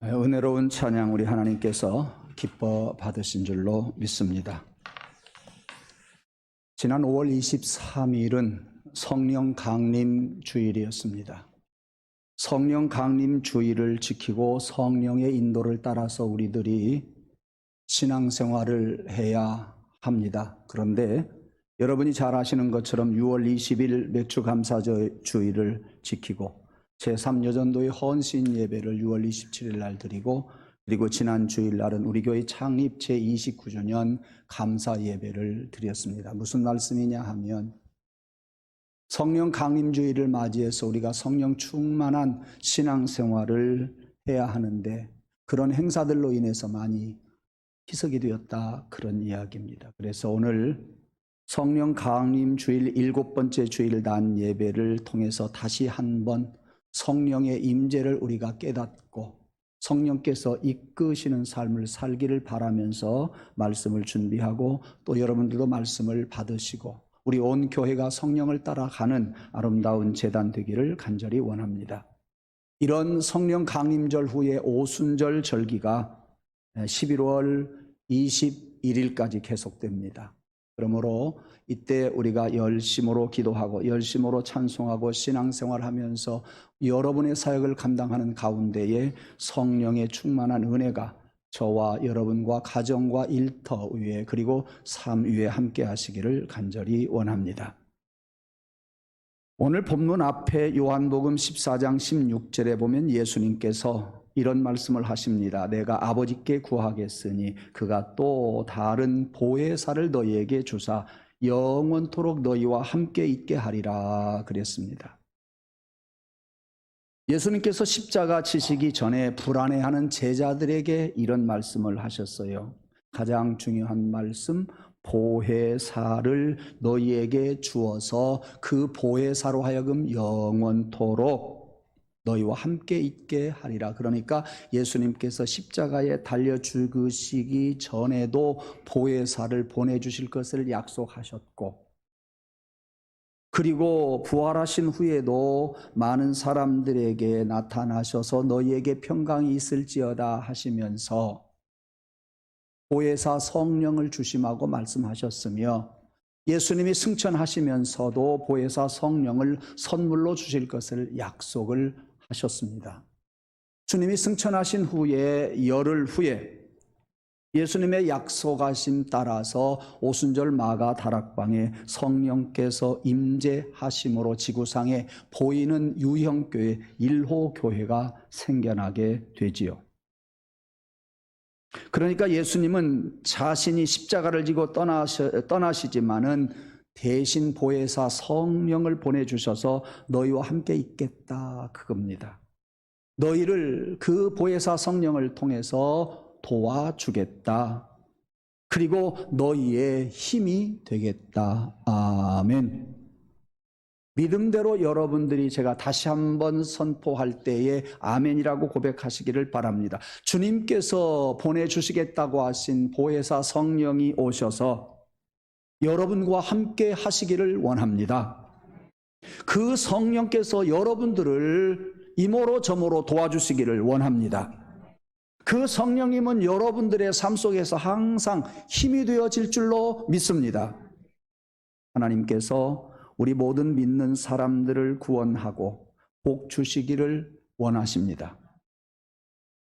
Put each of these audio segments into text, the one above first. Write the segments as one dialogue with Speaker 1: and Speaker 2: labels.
Speaker 1: 은혜로운 찬양 우리 하나님께서 기뻐 받으신 줄로 믿습니다. 지난 5월 23일은 성령 강림 주일이었습니다. 성령 강림 주일을 지키고 성령의 인도를 따라서 우리들이 신앙생활을 해야 합니다. 그런데 여러분이 잘 아시는 것처럼 6월 20일 맥주감사 주일을 지키고 제3여전도의 헌신 예배를 6월 27일 날 드리고, 그리고 지난 주일날은 우리 교회 창립 제29주년 감사 예배를 드렸습니다. 무슨 말씀이냐 하면 성령 강림주일을 맞이해서 우리가 성령 충만한 신앙생활을 해야 하는데 그런 행사들로 인해서 많이 희석이 되었다, 그런 이야기입니다. 그래서 오늘 성령 강림주일 7번째 주일 난 예배를 통해서 다시 한번 성령의 임재를 우리가 깨닫고 성령께서 이끄시는 삶을 살기를 바라면서 말씀을 준비하고, 또 여러분들도 말씀을 받으시고 우리 온 교회가 성령을 따라가는 아름다운 제단 되기를 간절히 원합니다. 이런 성령 강림절 후에 오순절 절기가 11월 21일까지 계속됩니다. 그러므로 이때 우리가 열심으로 기도하고 열심으로 찬송하고 신앙생활하면서 여러분의 사역을 감당하는 가운데에 성령의 충만한 은혜가 저와 여러분과 가정과 일터 위에 그리고 삶 위에 함께 하시기를 간절히 원합니다. 오늘 본문 앞에 요한복음 14장 16절에 보면 예수님께서 이런 말씀을 하십니다. 내가 아버지께 구하겠으니 그가 또 다른 보혜사를 너희에게 주사 영원토록 너희와 함께 있게 하리라 그랬습니다. 예수님께서 십자가 지시기 전에 불안해하는 제자들에게 이런 말씀을 하셨어요. 가장 중요한 말씀, 보혜사를 너희에게 주어서 그 보혜사로 하여금 영원토록 너희와 함께 있게 하리라. 그러니까 예수님께서 십자가에 달려 죽으시기 전에도 보혜사를 보내주실 것을 약속하셨고, 그리고 부활하신 후에도 많은 사람들에게 나타나셔서 너희에게 평강이 있을지어다 하시면서 보혜사 성령을 주심하고 말씀하셨으며, 예수님이 승천하시면서도 보혜사 성령을 선물로 주실 것을 약속을 하셨습니다. 주님이 승천하신 후에 열흘 후에 예수님의 약속하심 따라서 오순절 마가 다락방에 성령께서 임재하심으로 지구상에 보이는 유형교회 1호 교회가 생겨나게 되지요. 그러니까 예수님은 자신이 십자가를 지고 떠나시지만은 대신 보혜사 성령을 보내주셔서 너희와 함께 있겠다, 그겁니다. 너희를 그 보혜사 성령을 통해서 도와주겠다. 그리고 너희의 힘이 되겠다. 아멘. 믿음대로 여러분들이 제가 다시 한번 선포할 때에 아멘이라고 고백하시기를 바랍니다. 주님께서 보내주시겠다고 하신 보혜사 성령이 오셔서 여러분과 함께 하시기를 원합니다. 그 성령께서 여러분들을 이모로 저모로 도와주시기를 원합니다. 그 성령님은 여러분들의 삶 속에서 항상 힘이 되어질 줄로 믿습니다. 하나님께서 우리 모든 믿는 사람들을 구원하고 복 주시기를 원하십니다.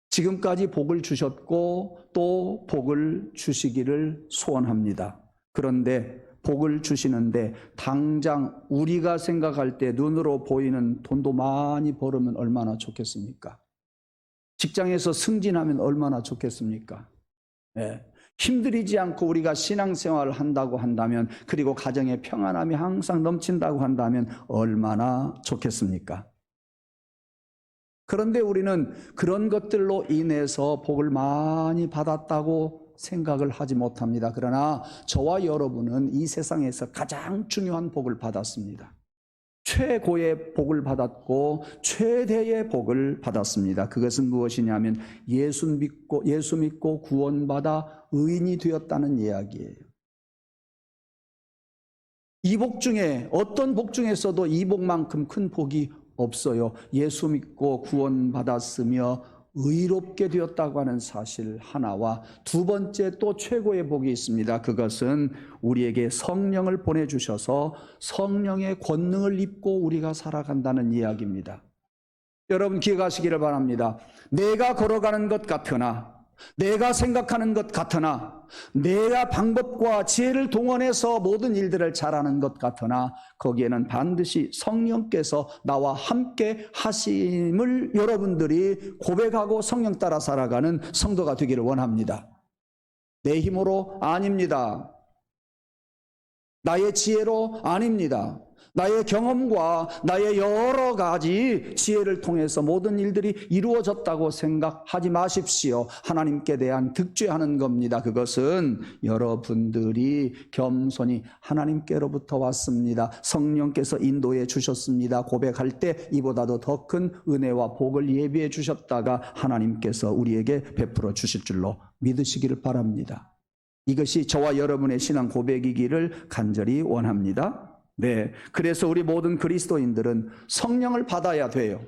Speaker 1: 지금까지 복을 주셨고 또 복을 주시기를 소원합니다. 그런데 복을 주시는데 당장 우리가 생각할 때 눈으로 보이는 돈도 많이 벌으면 얼마나 좋겠습니까? 직장에서 승진하면 얼마나 좋겠습니까? 네. 힘들이지 않고 우리가 신앙생활을 한다고 한다면, 그리고 가정의 평안함이 항상 넘친다고 한다면 얼마나 좋겠습니까? 그런데 우리는 그런 것들로 인해서 복을 많이 받았다고 생각을 하지 못합니다. 그러나 저와 여러분은 이 세상에서 가장 중요한 복을 받았습니다. 최고의 복을 받았고 최대의 복을 받았습니다. 그것은 무엇이냐면 예수 믿고 구원받아 의인이 되었다는 이야기예요. 이 복 중에 어떤 복 중에서도 이 복만큼 큰 복이 없어요. 예수 믿고 구원받았으며 의롭게 되었다고 하는 사실 하나와 두 번째 또 최고의 복이 있습니다. 그것은 우리에게 성령을 보내주셔서 성령의 권능을 입고 우리가 살아간다는 이야기입니다. 여러분 기억하시기를 바랍니다. 내가 걸어가는 것 같으나, 내가 생각하는 것 같으나, 내가 방법과 지혜를 동원해서 모든 일들을 잘하는 것 같으나 거기에는 반드시 성령께서 나와 함께 하심을 여러분들이 고백하고 성령 따라 살아가는 성도가 되기를 원합니다. 내 힘으로 아닙니다. 나의 지혜로 아닙니다. 나의 경험과 나의 여러 가지 지혜를 통해서 모든 일들이 이루어졌다고 생각하지 마십시오. 하나님께 대한 득죄하는 겁니다. 그것은 여러분들이 겸손히 하나님께로부터 왔습니다. 성령께서 인도해 주셨습니다. 고백할 때 이보다도 더 큰 은혜와 복을 예비해 주셨다가 하나님께서 우리에게 베풀어 주실 줄로 믿으시기를 바랍니다. 이것이 저와 여러분의 신앙 고백이기를 간절히 원합니다. 네, 그래서 우리 모든 그리스도인들은 성령을 받아야 돼요.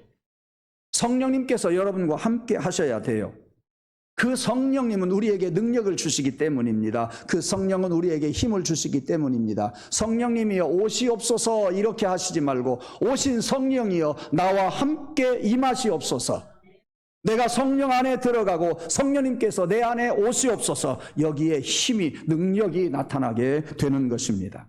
Speaker 1: 성령님께서 여러분과 함께 하셔야 돼요. 그 성령님은 우리에게 능력을 주시기 때문입니다. 그 성령은 우리에게 힘을 주시기 때문입니다. 성령님이여 오시옵소서 이렇게 하시지 말고 오신 성령이여 나와 함께 임하시옵소서. 내가 성령 안에 들어가고 성령님께서 내 안에 오시옵소서. 여기에 힘이 능력이 나타나게 되는 것입니다.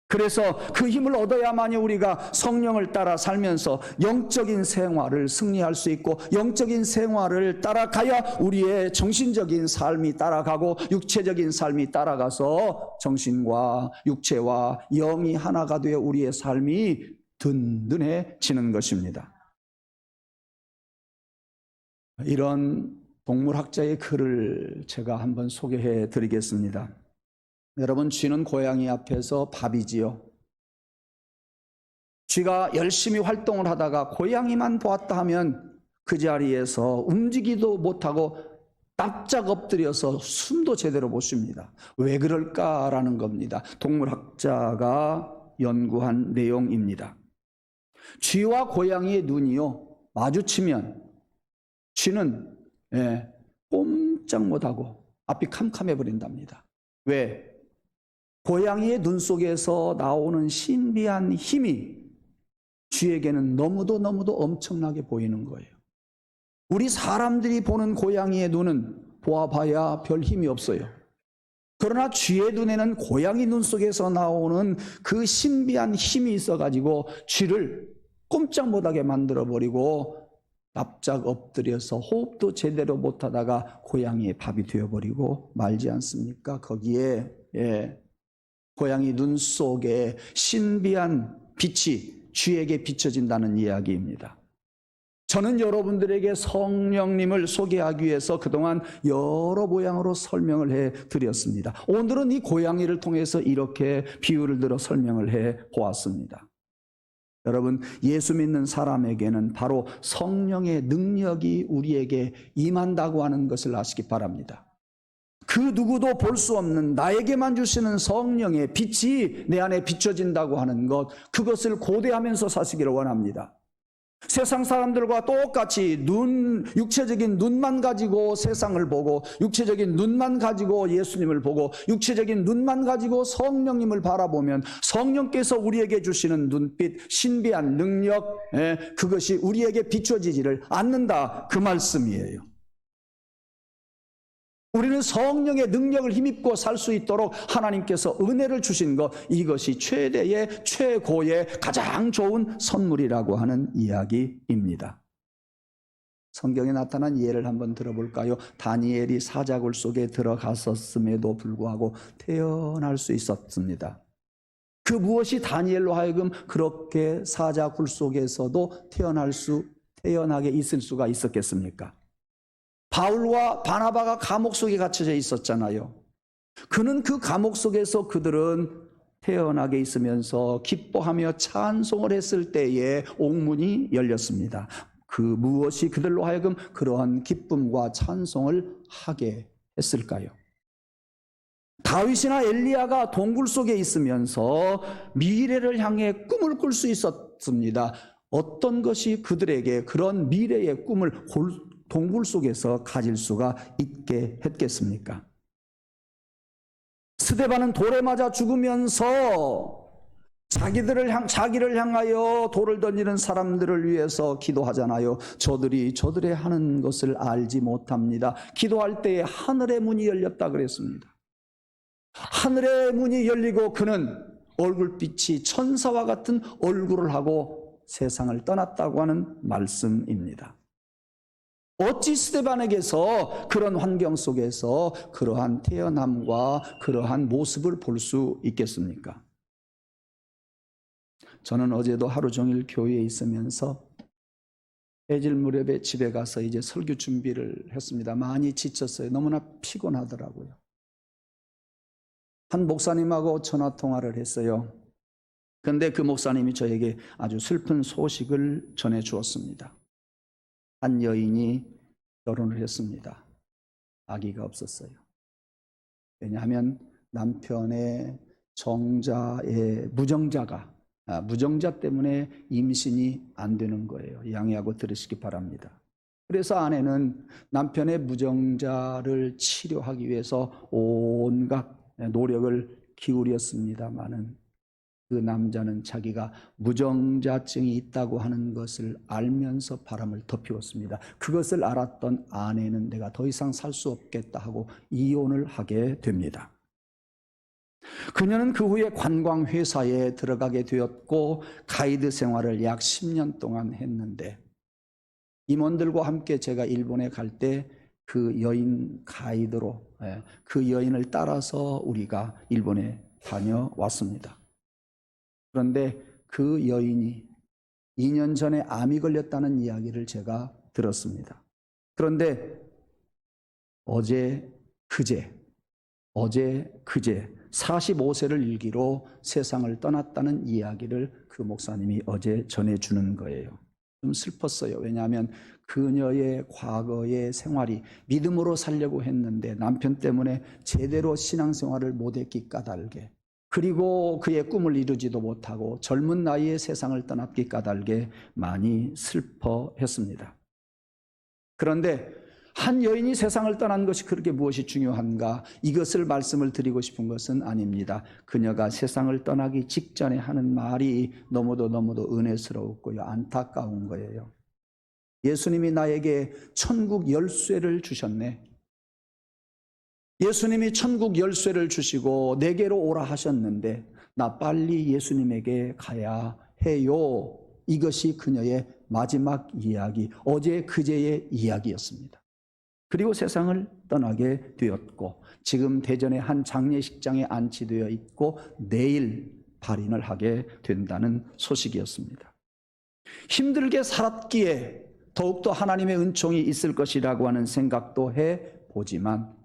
Speaker 1: 그래서 그 힘을 얻어야만이 우리가 성령을 따라 살면서 영적인 생활을 승리할 수 있고 영적인 생활을 따라가야 우리의 정신적인 삶이 따라가고 육체적인 삶이 따라가서 정신과 육체와 영이 하나가 되어 우리의 삶이 든든해지는 것입니다. 이런 동물학자의 글을 제가 한번 소개해 드리겠습니다. 여러분, 쥐는 고양이 앞에서 밥이지요. 쥐가 열심히 활동을 하다가 고양이만 보았다 하면 그 자리에서 움직이도 못하고 납작 엎드려서 숨도 제대로 못 쉽니다. 왜 그럴까라는 겁니다. 동물학자가 연구한 내용입니다. 쥐와 고양이의 눈이요 마주치면 쥐는 꼼짝 못하고 앞이 캄캄해 버린답니다. 왜? 고양이의 눈 속에서 나오는 신비한 힘이 쥐에게는 너무도 엄청나게 보이는 거예요. 우리 사람들이 보는 고양이의 눈은 보아봐야 별 힘이 없어요. 그러나 쥐의 눈에는 고양이 눈 속에서 나오는 그 신비한 힘이 있어가지고 쥐를 꼼짝 못하게 만들어버리고 납작 엎드려서 호흡도 제대로 못하다가 고양이의 밥이 되어버리고 말지 않습니까? 거기에 고양이 눈 속에 신비한 빛이 쥐에게 비춰진다는 이야기입니다. 저는 여러분들에게 성령님을 소개하기 위해서 그동안 여러 모양으로 설명을 해드렸습니다. 오늘은 이 고양이를 통해서 이렇게 비유를 들어 설명을 해보았습니다. 여러분, 예수 믿는 사람에게는 바로 성령의 능력이 우리에게 임한다고 하는 것을 아시기 바랍니다. 그 누구도 볼 수 없는 나에게만 주시는 성령의 빛이 내 안에 비춰진다고 하는 것, 그것을 고대하면서 사시기를 원합니다. 세상 사람들과 똑같이 육체적인 눈만 가지고 세상을 보고 육체적인 눈만 가지고 예수님을 보고 육체적인 눈만 가지고 성령님을 바라보면 성령께서 우리에게 주시는 눈빛, 신비한 능력, 그것이 우리에게 비춰지지를 않는다, 그 말씀이에요. 우리는 성령의 능력을 힘입고 살 수 있도록 하나님께서 은혜를 주신 것, 이것이 최대의 최고의 가장 좋은 선물이라고 하는 이야기입니다. 성경에 나타난 예를 한번 들어볼까요? 다니엘이 사자굴 속에 들어갔었음에도 불구하고 태어날 수 있었습니다. 그 무엇이 다니엘로 하여금 그렇게 사자굴 속에서도 태어나게 있을 수가 있었겠습니까? 바울과 바나바가 감옥 속에 갇혀져 있었잖아요. 그는 그 감옥 속에서 그들은 태어나게 있으면서 기뻐하며 찬송을 했을 때에 옥문이 열렸습니다. 그 무엇이 그들로 하여금 그러한 기쁨과 찬송을 하게 했을까요? 다윗이나 엘리야가 동굴 속에 있으면서 미래를 향해 꿈을 꿀 수 있었습니다. 어떤 것이 그들에게 그런 미래의 꿈을 동굴 속에서 가질 수가 있게 했겠습니까? 스데반은 돌에 맞아 죽으면서 자기를 향하여 돌을 던지는 사람들을 위해서 기도하잖아요. 저들이 하는 것을 알지 못합니다. 기도할 때에 하늘의 문이 열렸다 그랬습니다. 하늘의 문이 열리고 그는 얼굴빛이 천사와 같은 얼굴을 하고 세상을 떠났다고 하는 말씀입니다. 어찌 스데반에게서 그런 환경 속에서 그러한 태어남과 그러한 모습을 볼 수 있겠습니까? 저는 어제도 하루 종일 교회에 있으면서 해질 무렵에 집에 가서 이제 설교 준비를 했습니다. 많이 지쳤어요. 너무나 피곤하더라고요. 한 목사님하고 전화 통화를 했어요. 그런데 그 목사님이 저에게 아주 슬픈 소식을 전해 주었습니다. 한 여인이 결혼을 했습니다. 아기가 없었어요. 왜냐하면 남편의 무정자 때문에 임신이 안 되는 거예요. 양해하고 들으시기 바랍니다. 그래서 아내는 남편의 무정자를 치료하기 위해서 온갖 노력을 기울였습니다마는 그 남자는 자기가 무정자증이 있다고 하는 것을 알면서 바람을 덮이었습니다. 그것을 알았던 아내는 내가 더 이상 살 수 없겠다 하고 이혼을 하게 됩니다. 그녀는 그 후에 관광회사에 들어가게 되었고 가이드 생활을 약 10년 동안 했는데 임원들과 함께 제가 일본에 갈 때 그 여인 가이드로 그 여인을 따라서 우리가 일본에 다녀왔습니다. 그런데 그 여인이 2년 전에 암이 걸렸다는 이야기를 제가 들었습니다. 그런데 어제 그제 45세를 일기로 세상을 떠났다는 이야기를 그 목사님이 어제 전해주는 거예요. 좀 슬펐어요. 왜냐하면 그녀의 과거의 생활이 믿음으로 살려고 했는데 남편 때문에 제대로 신앙생활을 못했기 까닭에, 그리고 그의 꿈을 이루지도 못하고 젊은 나이에 세상을 떠났기 까닭에 많이 슬퍼했습니다. 그런데 한 여인이 세상을 떠난 것이 그렇게 무엇이 중요한가? 이것을 말씀을 드리고 싶은 것은 아닙니다. 그녀가 세상을 떠나기 직전에 하는 말이 너무도 은혜스러웠고요, 안타까운 거예요. 예수님이 나에게 천국 열쇠를 주셨네. 예수님이 천국 열쇠를 주시고 내게로 오라 하셨는데 나 빨리 예수님에게 가야 해요. 이것이 그녀의 마지막 이야기, 어제 그제의 이야기였습니다. 그리고 세상을 떠나게 되었고 지금 대전의 한 장례식장에 안치되어 있고 내일 발인을 하게 된다는 소식이었습니다. 힘들게 살았기에 더욱더 하나님의 은총이 있을 것이라고 하는 생각도 해보지만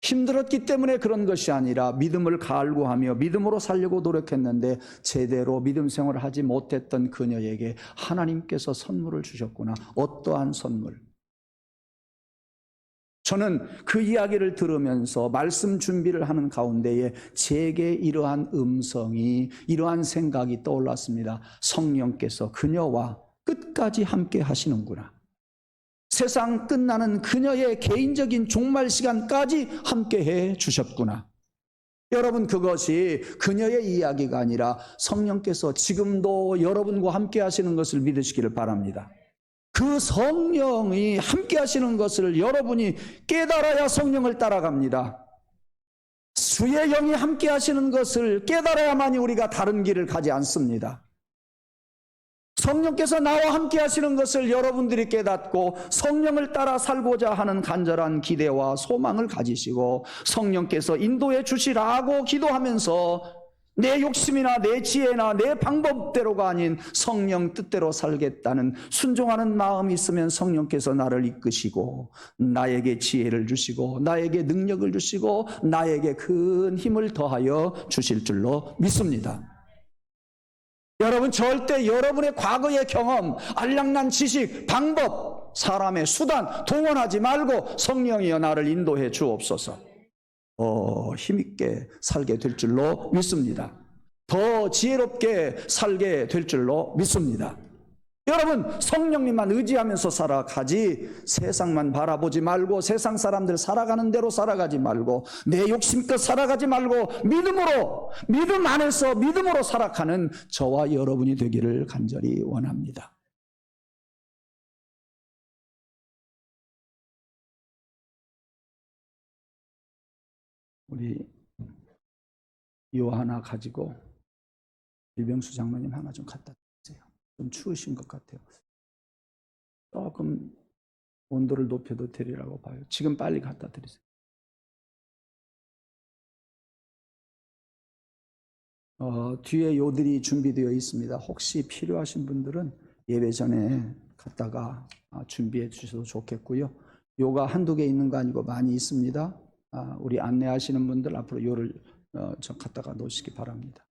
Speaker 1: 힘들었기 때문에 그런 것이 아니라 믿음을 갈구하며 믿음으로 살려고 노력했는데 제대로 믿음 생활을 하지 못했던 그녀에게 하나님께서 선물을 주셨구나. 어떠한 선물? 저는 그 이야기를 들으면서 말씀 준비를 하는 가운데에 제게 이러한 음성이, 이러한 생각이 떠올랐습니다. 성령께서 그녀와 끝까지 함께 하시는구나. 세상 끝나는 그녀의 개인적인 종말 시간까지 함께 해 주셨구나. 여러분, 그것이 그녀의 이야기가 아니라 성령께서 지금도 여러분과 함께 하시는 것을 믿으시기를 바랍니다. 그 성령이 함께 하시는 것을 여러분이 깨달아야 성령을 따라갑니다. 주의 영이 함께 하시는 것을 깨달아야만이 우리가 다른 길을 가지 않습니다. 성령께서 나와 함께 하시는 것을 여러분들이 깨닫고 성령을 따라 살고자 하는 간절한 기대와 소망을 가지시고 성령께서 인도해 주시라고 기도하면서 내 욕심이나 내 지혜나 내 방법대로가 아닌 성령 뜻대로 살겠다는 순종하는 마음이 있으면 성령께서 나를 이끄시고 나에게 지혜를 주시고 나에게 능력을 주시고 나에게 큰 힘을 더하여 주실 줄로 믿습니다. 여러분, 절대 여러분의 과거의 경험, 알량난 지식, 방법, 사람의 수단 동원하지 말고 성령이여 나를 인도해 주옵소서. 힘있게 살게 될 줄로 믿습니다. 더 지혜롭게 살게 될 줄로 믿습니다. 여러분, 성령님만 의지하면서 살아가지 세상만 바라보지 말고 세상 사람들 살아가는 대로 살아가지 말고 내 욕심껏 살아가지 말고 믿음 안에서 믿음으로 살아가는 저와 여러분이 되기를 간절히 원합니다. 우리 요 하나 가지고 일병수 장로님 하나 좀 갖다 주세요. 좀 추우신 것 같아요. 조금 온도를 높여도 되리라고 봐요. 지금 빨리 갖다 드리세요. 뒤에 요들이 준비되어 있습니다. 혹시 필요하신 분들은 예배 전에 갖다가 준비해 주셔도 좋겠고요. 요가 한두 개 있는 거 아니고 많이 있습니다. 우리 안내하시는 분들 앞으로 요를 좀 갖다가 놓으시기 바랍니다.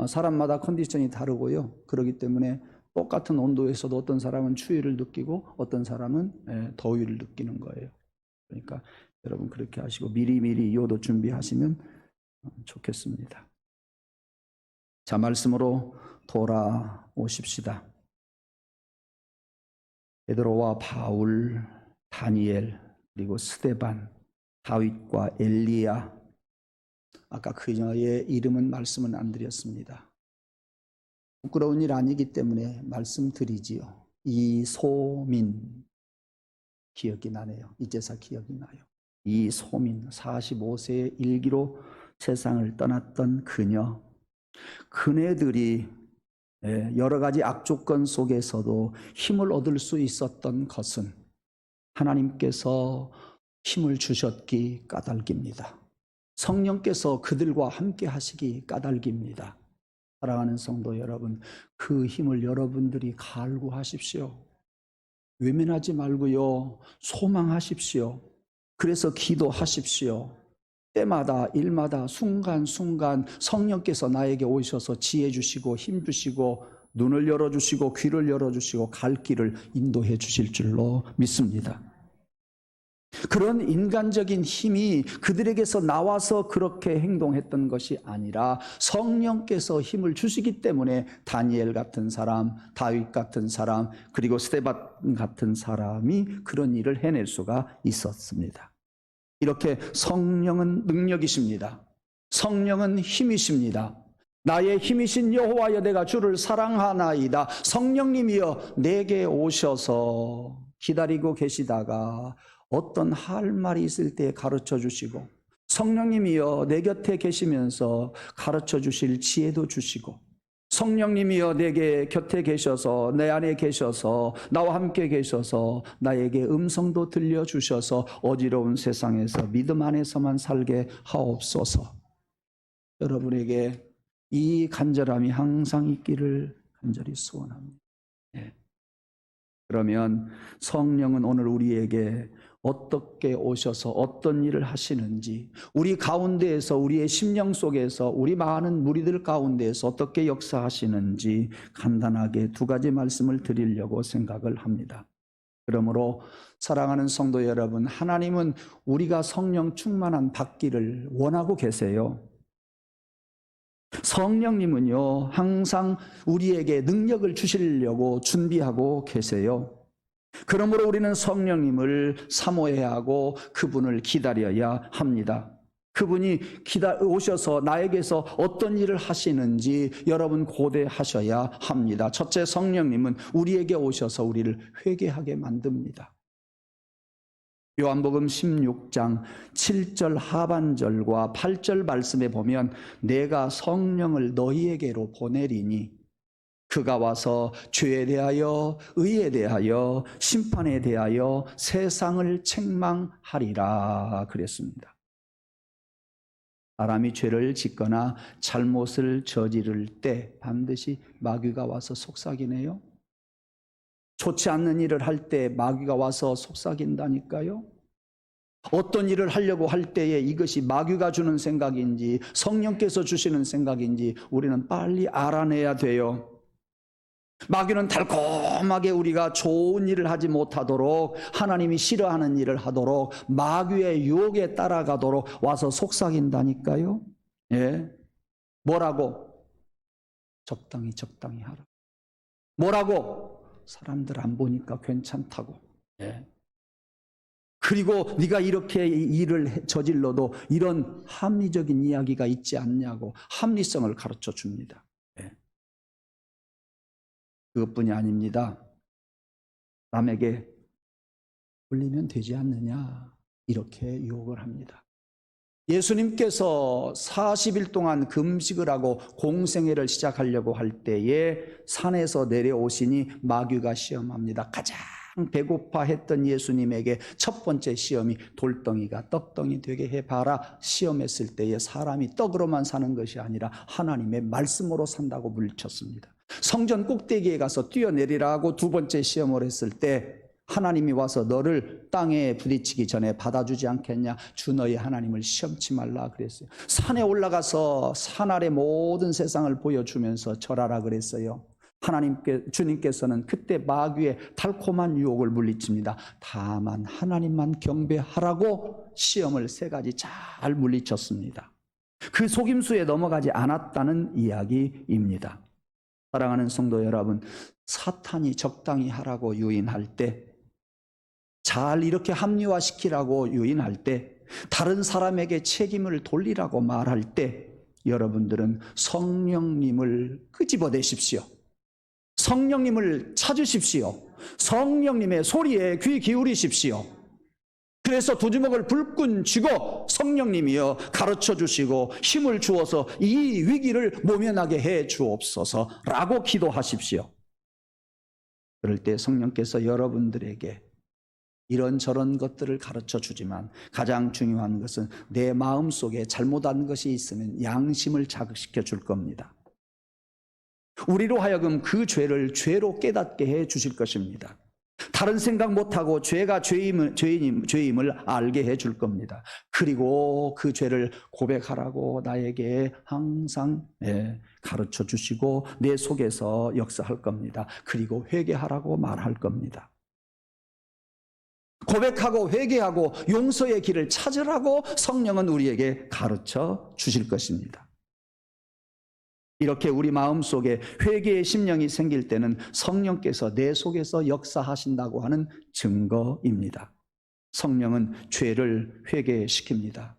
Speaker 1: 사람마다 컨디션이 다르고요. 그렇기 때문에 똑같은 온도에서도 어떤 사람은 추위를 느끼고 어떤 사람은 더위를 느끼는 거예요. 그러니까 여러분 그렇게 하시고 미리미리 요도 준비하시면 좋겠습니다. 자, 말씀으로 돌아오십시다. 베드로와 바울, 다니엘, 그리고 스데반, 다윗과 엘리야, 아까 그녀의 이름은 말씀은 안 드렸습니다. 부끄러운 일 아니기 때문에 말씀드리지요. 이소민 기억이 나네요. 이제서 기억이 나요. 이소민 45세의 일기로 세상을 떠났던 그네들이 여러 가지 악조건 속에서도 힘을 얻을 수 있었던 것은 하나님께서 힘을 주셨기 까닭입니다. 성령께서 그들과 함께 하시기 까닭입니다. 사랑하는 성도 여러분, 그 힘을 여러분들이 갈구하십시오. 외면하지 말고요, 소망하십시오. 그래서 기도하십시오. 때마다 일마다 순간순간 성령께서 나에게 오셔서 지혜 주시고 힘 주시고 눈을 열어주시고 귀를 열어주시고 갈 길을 인도해 주실 줄로 믿습니다. 그런 인간적인 힘이 그들에게서 나와서 그렇게 행동했던 것이 아니라 성령께서 힘을 주시기 때문에 다니엘 같은 사람, 다윗 같은 사람, 그리고 스데반 같은 사람이 그런 일을 해낼 수가 있었습니다. 이렇게 성령은 능력이십니다. 성령은 힘이십니다. 나의 힘이신 여호와여 내가 주를 사랑하나이다. 성령님이여 내게 오셔서 기다리고 계시다가 어떤 할 말이 있을 때 가르쳐 주시고, 성령님이여 내 곁에 계시면서 가르쳐 주실 지혜도 주시고, 성령님이여 내게 곁에 계셔서 내 안에 계셔서 나와 함께 계셔서 나에게 음성도 들려주셔서 어지러운 세상에서 믿음 안에서만 살게 하옵소서. 여러분에게 이 간절함이 항상 있기를 간절히 소원합니다. 그러면 성령은 오늘 우리에게 어떻게 오셔서 어떤 일을 하시는지, 우리 가운데에서 우리의 심령 속에서 우리 많은 무리들 가운데에서 어떻게 역사하시는지 간단하게 두 가지 말씀을 드리려고 생각을 합니다. 그러므로 사랑하는 성도 여러분, 하나님은 우리가 성령 충만한 받기를 원하고 계세요. 성령님은요 항상 우리에게 능력을 주시려고 준비하고 계세요. 그러므로 우리는 성령님을 사모해야 하고 그분을 기다려야 합니다. 그분이 오셔서 나에게서 어떤 일을 하시는지 여러분 고대하셔야 합니다. 첫째, 성령님은 우리에게 오셔서 우리를 회개하게 만듭니다. 요한복음 16장 7절 하반절과 8절 말씀에 보면 내가 성령을 너희에게로 보내리니 그가 와서 죄에 대하여 의에 대하여 심판에 대하여 세상을 책망하리라 그랬습니다. 사람이 죄를 짓거나 잘못을 저지를 때 반드시 마귀가 와서 속삭이네요. 좋지 않는 일을 할 때 마귀가 와서 속삭인다니까요. 어떤 일을 하려고 할 때에 이것이 마귀가 주는 생각인지 성령께서 주시는 생각인지 우리는 빨리 알아내야 돼요. 마귀는 달콤하게 우리가 좋은 일을 하지 못하도록, 하나님이 싫어하는 일을 하도록, 마귀의 유혹에 따라가도록 와서 속삭인다니까요. 예. 뭐라고? 적당히 하라. 뭐라고? 사람들 안 보니까 괜찮다고. 예. 그리고 네가 이렇게 일을 저질러도 이런 합리적인 이야기가 있지 않냐고 합리성을 가르쳐 줍니다. 예. 그것뿐이 아닙니다. 남에게 불리면 되지 않느냐 이렇게 유혹을 합니다. 예수님께서 40일 동안 금식을 하고 공생애를 시작하려고 할 때에 산에서 내려오시니 마귀가 시험합니다. 가장 배고파했던 예수님에게 첫 번째 시험이 돌덩이가 떡덩이 되게 해봐라 시험했을 때에 사람이 떡으로만 사는 것이 아니라 하나님의 말씀으로 산다고 물리쳤습니다. 성전 꼭대기에 가서 뛰어내리라고 두 번째 시험을 했을 때 하나님이 와서 너를 땅에 부딪히기 전에 받아주지 않겠냐? 주 너희 하나님을 시험치 말라 그랬어요. 산에 올라가서 산 아래 모든 세상을 보여주면서 절하라 그랬어요. 주님께서는 그때 마귀의 달콤한 유혹을 물리칩니다. 다만 하나님만 경배하라고 시험을 세 가지 잘 물리쳤습니다. 그 속임수에 넘어가지 않았다는 이야기입니다. 사랑하는 성도 여러분, 사탄이 적당히 하라고 유인할 때, 잘 이렇게 합리화시키라고 유인할 때, 다른 사람에게 책임을 돌리라고 말할 때 여러분들은 성령님을 끄집어내십시오. 성령님을 찾으십시오. 성령님의 소리에 귀 기울이십시오. 그래서 두 주먹을 불끈 쥐고 성령님이여 가르쳐 주시고 힘을 주어서 이 위기를 모면하게 해 주옵소서라고 기도하십시오. 그럴 때 성령께서 여러분들에게 이런저런 것들을 가르쳐 주지만 가장 중요한 것은 내 마음속에 잘못한 것이 있으면 양심을 자극시켜 줄 겁니다. 우리로 하여금 그 죄를 죄로 깨닫게 해 주실 것입니다. 다른 생각 못하고 죄가 죄임을 알게 해 줄 겁니다. 그리고 그 죄를 고백하라고 나에게 항상 가르쳐 주시고 내 속에서 역사할 겁니다. 그리고 회개하라고 말할 겁니다. 고백하고 회개하고 용서의 길을 찾으라고 성령은 우리에게 가르쳐 주실 것입니다. 이렇게 우리 마음속에 회개의 심령이 생길 때는 성령께서 내 속에서 역사하신다고 하는 증거입니다. 성령은 죄를 회개시킵니다.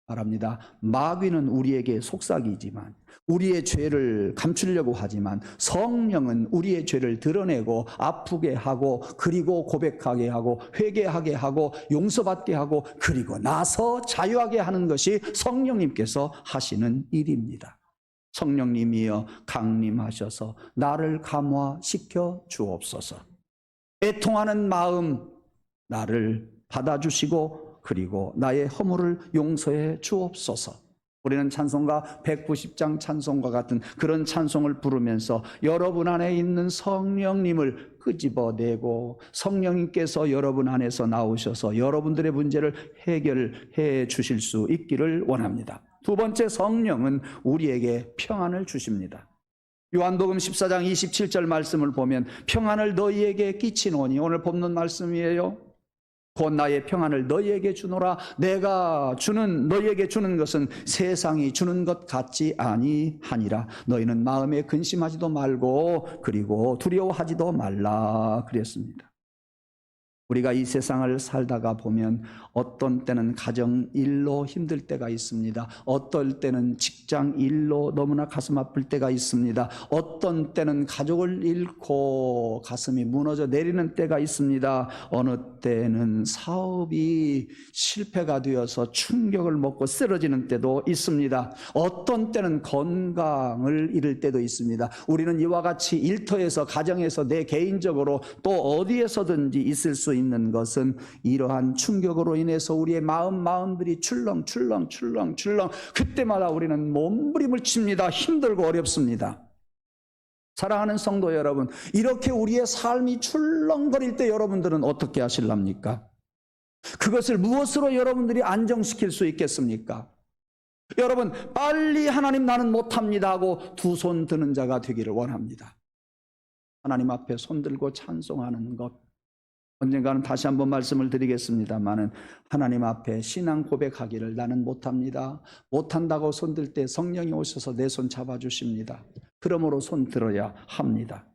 Speaker 1: 말합니다. 마귀는 우리에게 속삭이지만 우리의 죄를 감추려고 하지만 성령은 우리의 죄를 드러내고 아프게 하고 그리고 고백하게 하고 회개하게 하고 용서받게 하고 그리고 나서 자유하게 하는 것이 성령님께서 하시는 일입니다. 성령님이여 강림하셔서 나를 감화시켜 주옵소서. 애통하는 마음 나를 받아주시고 그리고 나의 허물을 용서해 주옵소서. 우리는 찬송가 190장 찬송과 같은 그런 찬송을 부르면서 여러분 안에 있는 성령님을 끄집어내고 성령님께서 여러분 안에서 나오셔서 여러분들의 문제를 해결해 주실 수 있기를 원합니다. 두 번째, 성령은 우리에게 평안을 주십니다. 요한복음 14장 27절 말씀을 보면 평안을 너희에게 끼치노니, 오늘 본문 말씀이에요. 곧 나의 평안을 너희에게 주노라. 내가 너희에게 주는 것은 세상이 주는 것 같지 아니하니라. 너희는 마음에 근심하지도 말고 그리고 두려워하지도 말라 그랬습니다. 우리가 이 세상을 살다가 보면 어떤 때는 가정 일로 힘들 때가 있습니다. 어떨 때는 직장 일로 너무나 가슴 아플 때가 있습니다. 어떤 때는 가족을 잃고 가슴이 무너져 내리는 때가 있습니다. 어느 때는 사업이 실패가 되어서 충격을 먹고 쓰러지는 때도 있습니다. 어떤 때는 건강을 잃을 때도 있습니다. 우리는 이와 같이 일터에서, 가정에서, 내 개인적으로 또 어디에서든지 있을 수 있는 것은 이러한 충격으로 인해서 우리의 마음들이 출렁출렁 그때마다 우리는 몸부림을 칩니다. 힘들고 어렵습니다. 사랑하는 성도 여러분, 이렇게 우리의 삶이 출렁거릴 때 여러분들은 어떻게 하실랍니까? 그것을 무엇으로 여러분들이 안정시킬 수 있겠습니까? 여러분, 빨리 하나님 나는 못합니다 하고 두 손 드는 자가 되기를 원합니다. 하나님 앞에 손 들고 찬송하는 것, 언젠가는 다시 한번 말씀을 드리겠습니다마는 하나님 앞에 신앙 고백하기를 나는 못합니다. 못한다고 손들 때 성령이 오셔서 내 손 잡아주십니다. 그러므로 손 들어야 합니다.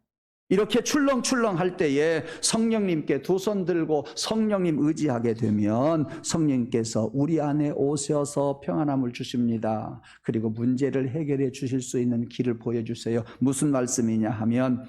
Speaker 1: 이렇게 출렁출렁 할 때에 성령님께 두 손 들고 성령님 의지하게 되면 성령님께서 우리 안에 오셔서 평안함을 주십니다. 그리고 문제를 해결해 주실 수 있는 길을 보여주세요. 무슨 말씀이냐 하면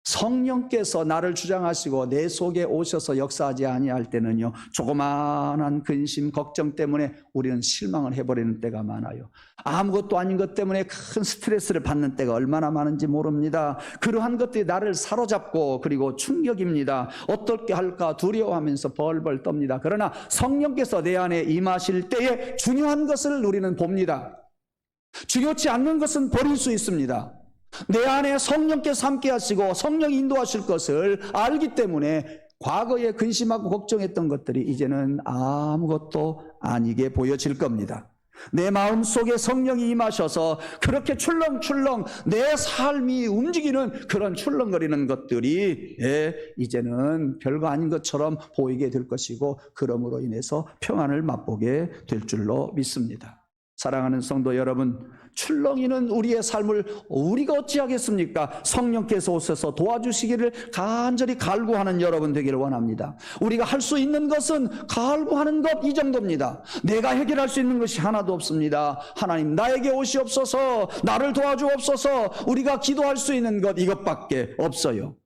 Speaker 1: 성령께서 나를 주장하시고 내 속에 오셔서 역사하지 아니할 때는요, 조그마한 근심, 걱정 때문에 우리는 실망을 해버리는 때가 많아요. 아무것도 아닌 것 때문에 큰 스트레스를 받는 때가 얼마나 많은지 모릅니다. 그러한 것들이 나를 사로잡고 그리고 충격입니다. 어떻게 할까 두려워하면서 벌벌 떱니다. 그러나 성령께서 내 안에 임하실 때에 중요한 것을 우리는 봅니다. 중요치 않는 것은 버릴 수 있습니다. 내 안에 성령께서 함께 하시고 성령이 인도하실 것을 알기 때문에 과거에 근심하고 걱정했던 것들이 이제는 아무것도 아니게 보여질 겁니다. 내 마음속에 성령이 임하셔서 그렇게 출렁출렁 내 삶이 움직이는 그런 출렁거리는 것들이 이제는 별거 아닌 것처럼 보이게 될 것이고, 그러므로 인해서 평안을 맛보게 될 줄로 믿습니다. 사랑하는 성도 여러분, 출렁이는 우리의 삶을 우리가 어찌하겠습니까? 성령께서 오셔서 도와주시기를 간절히 갈구하는 여러분 되기를 원합니다. 우리가 할 수 있는 것은 갈구하는 것, 이 정도입니다. 내가 해결할 수 있는 것이 하나도 없습니다. 하나님 나에게 오시옵소서, 나를 도와주옵소서. 우리가 기도할 수 있는 것 이것밖에 없어요.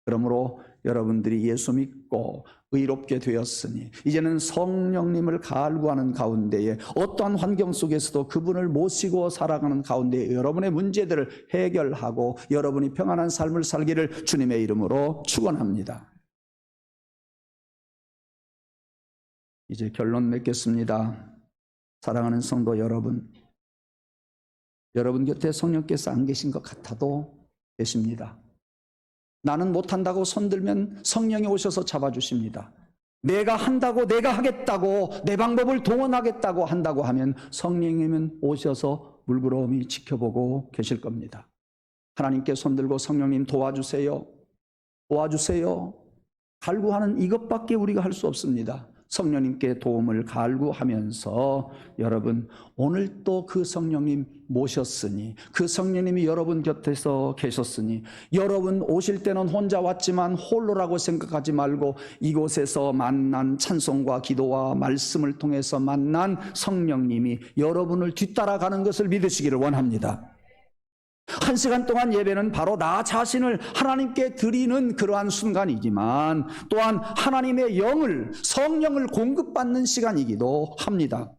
Speaker 1: 그러므로 여러분들이 예수 믿고 의롭게 되었으니 이제는 성령님을 갈구하는 가운데에 어떠한 환경 속에서도 그분을 모시고 살아가는 가운데 여러분의 문제들을 해결하고 여러분이 평안한 삶을 살기를 주님의 이름으로 축원합니다. 이제 결론 맺겠습니다. 사랑하는 성도 여러분, 여러분 곁에 성령께서 안 계신 것 같아도 계십니다. 나는 못한다고 손들면 성령이 오셔서 잡아주십니다. 내가 한다고, 내가 하겠다고, 내 방법을 동원하겠다고 한다고 하면 성령님은 오셔서 물끄러미 지켜보고 계실 겁니다. 하나님께 손들고 성령님 도와주세요, 도와주세요 갈구하는 이것밖에 우리가 할 수 없습니다. 성령님께 도움을 갈구하면서 여러분, 오늘 또 그 성령님 모셨으니, 그 성령님이 여러분 곁에서 계셨으니, 여러분 오실 때는 혼자 왔지만 홀로라고 생각하지 말고 이곳에서 만난 찬송과 기도와 말씀을 통해서 만난 성령님이 여러분을 뒤따라가는 것을 믿으시기를 원합니다. 1시간 동안 예배는 바로 나 자신을 하나님께 드리는 그러한 순간이지만 또한 하나님의 영을, 성령을 공급받는 시간이기도 합니다.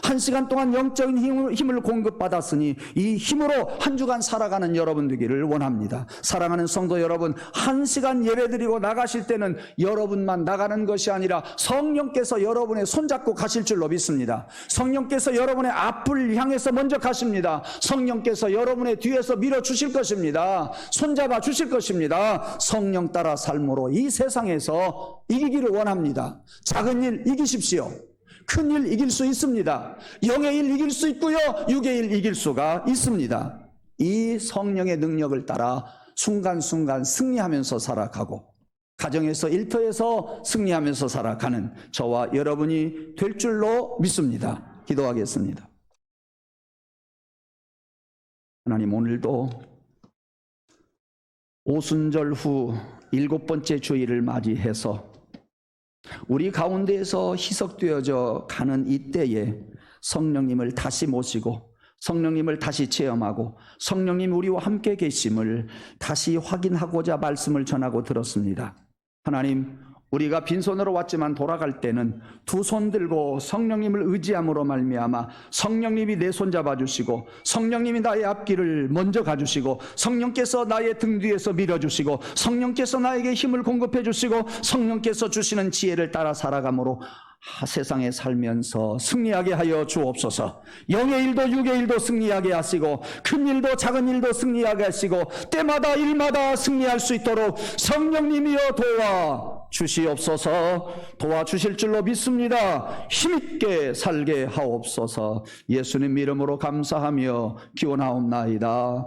Speaker 1: 1시간 동안 영적인 힘을 공급받았으니 이 힘으로 한 주간 살아가는 여러분 되기를 원합니다. 사랑하는 성도 여러분, 1시간 예배드리고 나가실 때는 여러분만 나가는 것이 아니라 성령께서 여러분의 손잡고 가실 줄로 믿습니다. 성령께서 여러분의 앞을 향해서 먼저 가십니다. 성령께서 여러분의 뒤에서 밀어주실 것입니다. 손잡아 주실 것입니다. 성령 따라 삶으로 이 세상에서 이기기를 원합니다. 작은 일 이기십시오. 큰 일 이길 수 있습니다. 영의 일 이길 수 있고요, 육의 일 이길 수가 있습니다. 이 성령의 능력을 따라 순간순간 승리하면서 살아가고 가정에서 일터에서 승리하면서 살아가는 저와 여러분이 될 줄로 믿습니다. 기도하겠습니다. 하나님, 오늘도 오순절 후 7번째 주일을 맞이해서 우리 가운데에서 희석되어져 가는 이때에 성령님을 다시 모시고 성령님을 다시 체험하고 성령님 우리와 함께 계심을 다시 확인하고자 말씀을 전하고 들었습니다. 하나님, 우리가 빈손으로 왔지만 돌아갈 때는 두 손 들고 성령님을 의지함으로 말미암아 성령님이 내 손 잡아주시고 성령님이 나의 앞길을 먼저 가주시고 성령께서 나의 등 뒤에서 밀어주시고 성령께서 나에게 힘을 공급해 주시고 성령께서 주시는 지혜를 따라 살아감으로 세상에 살면서 승리하게 하여 주옵소서. 영의 일도 육의 일도 승리하게 하시고 큰 일도 작은 일도 승리하게 하시고 때마다 일마다 승리할 수 있도록 성령님이여 도와 주시옵소서. 도와주실 줄로 믿습니다. 힘있게 살게 하옵소서. 예수님 이름으로 감사하며 기원하옵나이다.